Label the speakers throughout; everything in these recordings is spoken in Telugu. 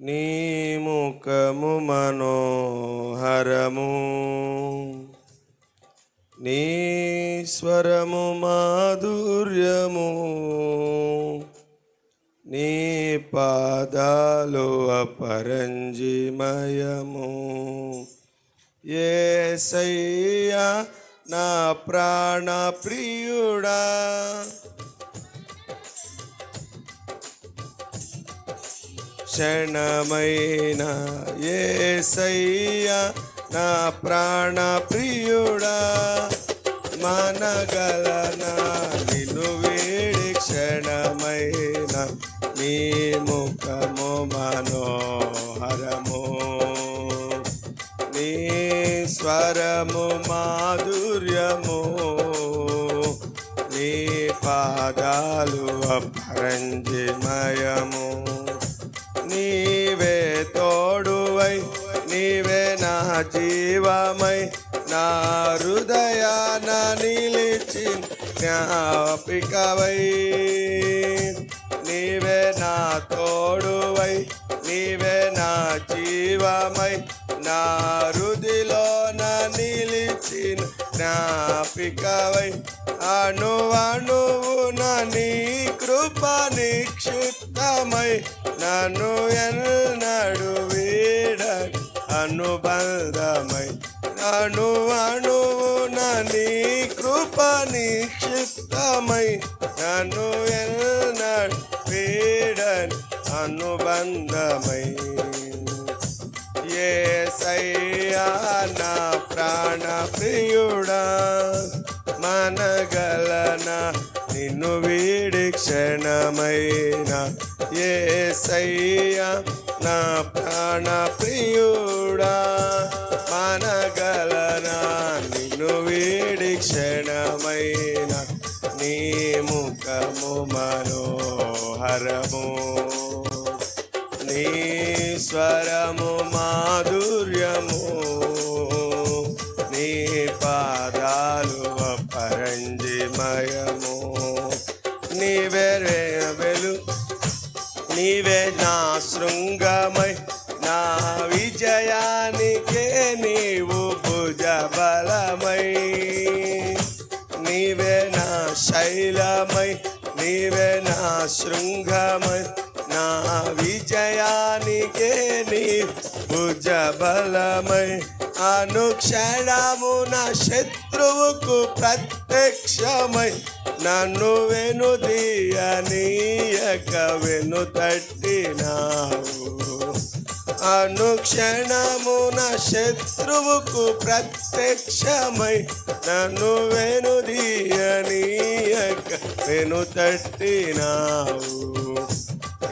Speaker 1: నీ ముఖము మనోహరము, నీ స్వరము మాధుర్యము, నీ పాదాలు అపరంజిమయము. యేసయ్యా నా ప్రాణ ప్రియుడా, క్షణమైన యేసయ్యా నా ప్రాణ ప్రియుడా, మనగలనా నిన్ను వేడి క్షణమైన నీ ముఖము మనోహరము, నీ స్వరము మాధుర్యము, నీ పాదాలు అపరంజిమయము. నీవే తోడువై, నీవే నా జీవమై, నా హృదయాన నిలిచి జ్ఞాపికవై. నీవే నా తోడువై, నీవే నా జీవమై, నా హృదిలోన నిలిచిన జ్ఞాపికవై. అణువణువున నీ కృప నిక్షిప్తమై, నన్ను ఎన్నడు వీడని అనుబంధమై. అణువణువున నీ కృప నిక్షిప్తమై, నన్ను ఎన్నడు వీడని అనుబంధమై. యేసయ్యా నా ప్రాణ ప్రియుడా, మనగలనా నిన్ను వీడి క్షణమైన. యేసయ్యా నా ప్రాణ ప్రియుడా, మనగలనా నిన్ను వీడి క్షణమైన. నీ ముఖము మనోహరము, నీ స్వరము మాధుర్యము, నీ పాదాలు అపరంజిమయము. నీవే వెలు, నీవే నా శృంగమై, నా విజయానికే నీవు భుజబలమై. నీవే నా శైలమై, నీవే నా శృంగమై, నా విజయానికే నీ భుజబలమై. అనుక్షణము నా శత్రువుకు ప్రత్యక్షమై, నన్ను వెనుదీయనీయక వెనుతట్టినావు. అనుక్షణము నా శత్రువుకు ప్రత్యక్షమై, నన్ను వెనుదీయనీయక వెనుతట్టినావు.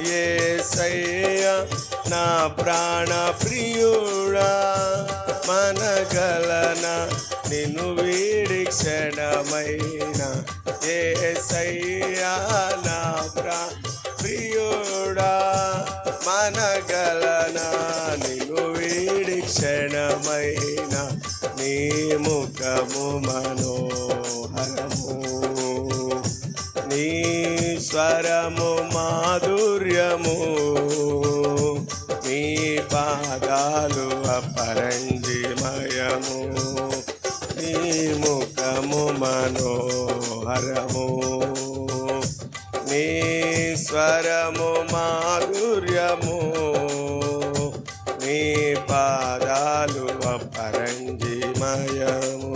Speaker 1: యేసయ్యా నా ప్రాణ ప్రియుడా, మనగలనా నిన్ను వీడి క్షణమైన. యేసయ్యా నా ప్రాణ ప్రియుడా, మనగలనా నిన్ను వీడి క్షణమైన. నీ ముఖము మనోహరము, నీ స్వరము మాధుర్యము, నీ పాదాలు అపరంజిమయము. నీ ముఖము మనోహరము, నీ స్వరము మాధుర్యము, నీ పాదాలు అపరంజిమయము.